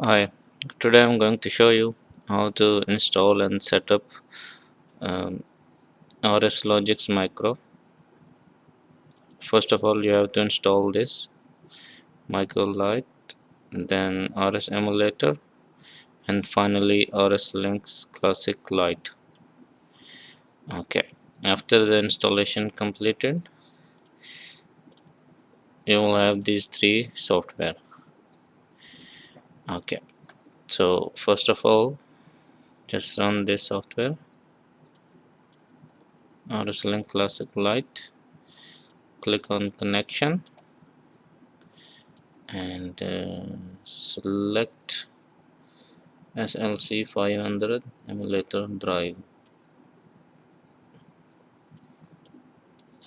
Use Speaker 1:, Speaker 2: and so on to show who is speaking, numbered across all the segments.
Speaker 1: Hi, today I'm going to show you how to install and set up um, RSLogix micro. First of all, you have to install this micro Lite, then RS Emulator, and finally RSLinks Classic Lite. Okay, after the installation completed, you will have these three software. Okay, so first of all, just run this software RSLink Classic Lite. Click on connection and select SLC 500 emulator drive.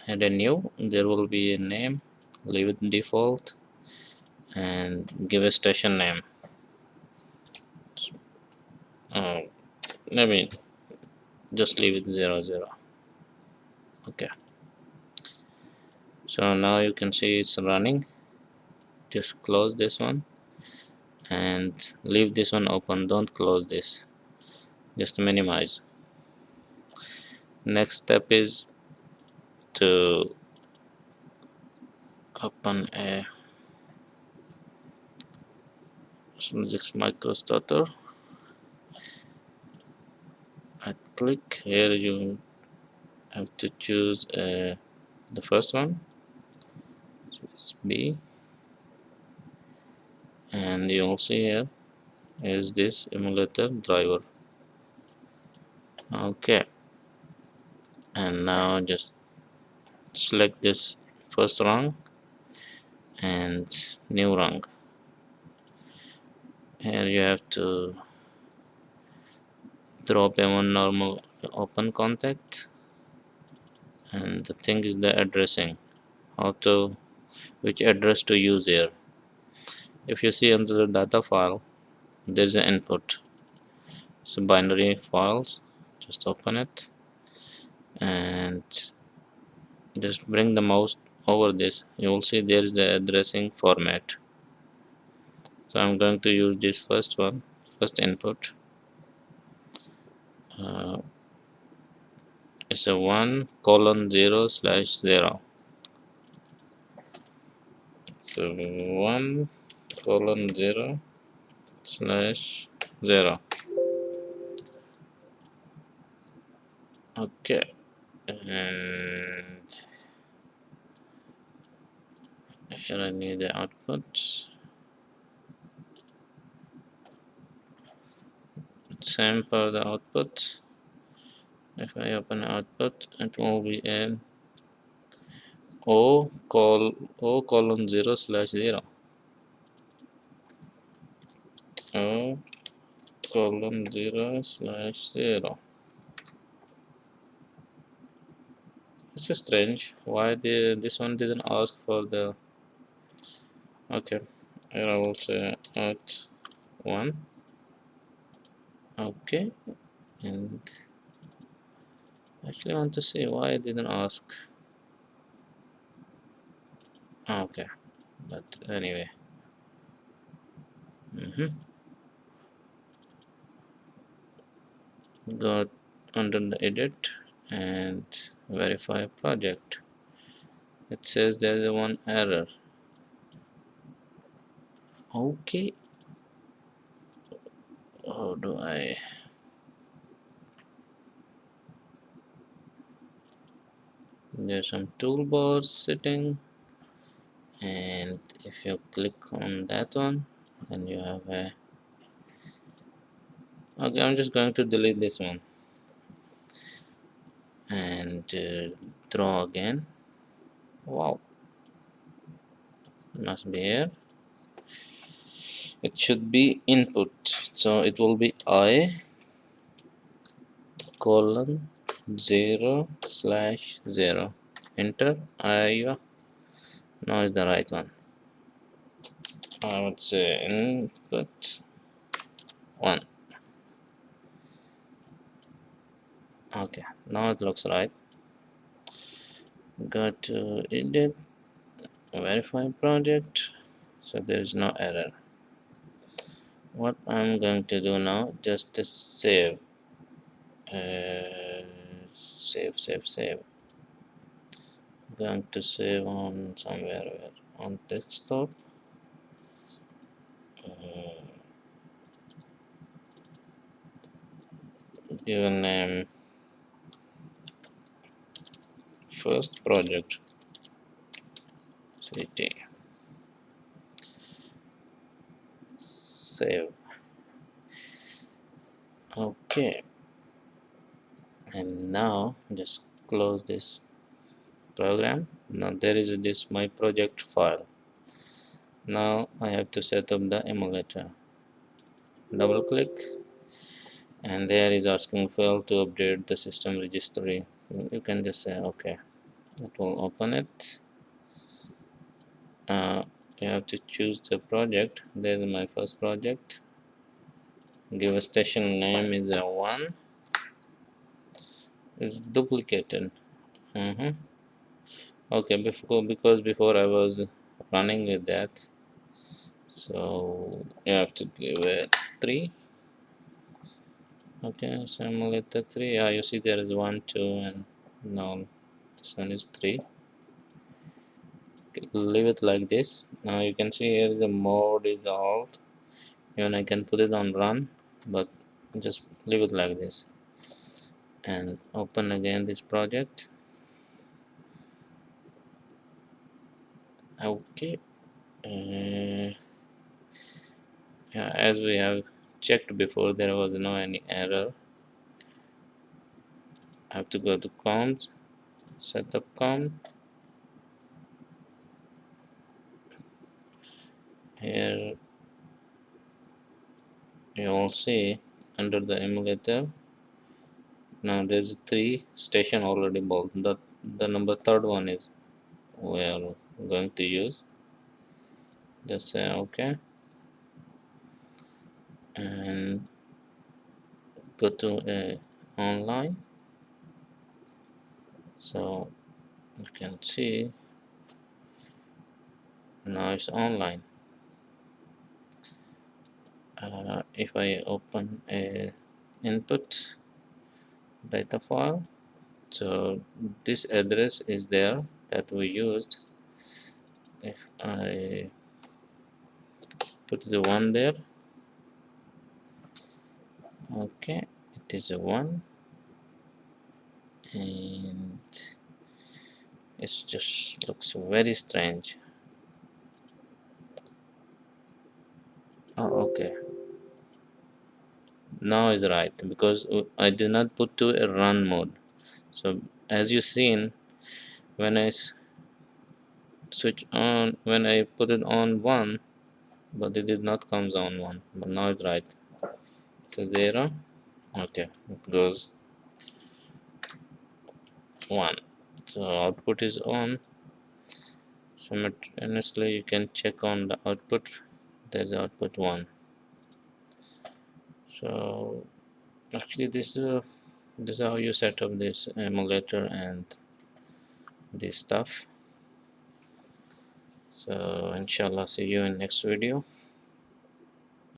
Speaker 1: Add a new, there will be a name, leave it default and give a station name. uh, Let me just leave it 00. Okay, so now you can see it's running. Just close this one and leave this one open, don't close this, just minimize. Next step is to open a RSLogix micro starter. Right click here, you have to choose the first one, this is B, and you'll see here is this emulator driver. Okay, and now just select this first rung and new rung. Here you have to drop a one normal open contact, and the thing is the addressing, how to which address to use here. If you see under the data file, there is an input, so binary files, just open it and just bring the mouse over this. You will see there is the addressing format, so I'm going to use this first one, first input. It's a 1:0/0, so 1:0/0. Okay, and here I need the output. Same for the output. If I open output, it will be an O:0/0. O:0/0. This is strange. Why this one didn't ask for the. Okay, here I will say at 1. Okay, and actually I want to see why I didn't ask. Okay, but anyway. Go under the edit and verify project. It says there is one error. Okay, how do I? There's some toolbars sitting, and if you click on that one, then you have a. Okay, I'm just going to delete this one and draw again. Wow, must be here. It should be input, so it will be I:0/0. Enter. Now is the right one. I would say input 1. Okay, now it looks right. Go to edit, verify project, so there is no error. what I'm going to do now, just to save. Save. Going to save on somewhere where on desktop. Give a name first project city. Save. Okay, and now just close this program. Now there is this my project file. Now I have to set up the emulator. Double click, and there is asking fail to update the system registry. You can just say okay. It will open it. You have to choose the project. There's my first project. Give a station name is a 1. It's duplicated. Okay, because before I was running with that, so you have to give it 3. Okay, simulator 3. Yeah, you see there is 1, 2, and now this one is 3. Leave it like this. Now you can see here is a mode is alt. Even I can put it on run, but just leave it like this and open again this project. Okay, yeah, as we have checked before, there was no any error. I have to go to comms, setup com. Here you will see under the emulator. Now there's 3 station already built. The number 3rd one is we are going to use. Just say okay and go to online. So you can see now it's online. If I open a input data file, so this address is there that we used. If I put the 1 there, okay, it is a 1, and it just looks very strange. Oh, okay, now is right because I did not put to a run mode. So as you seen, when I switch on, when I put it on 1, but it did not comes on 1, but now it's right. So 0, okay, it goes 1. So output is on. Simultaneously you can check on the output. There's output 1. So actually this is how you set up this emulator and this stuff. So inshallah, see you in next video.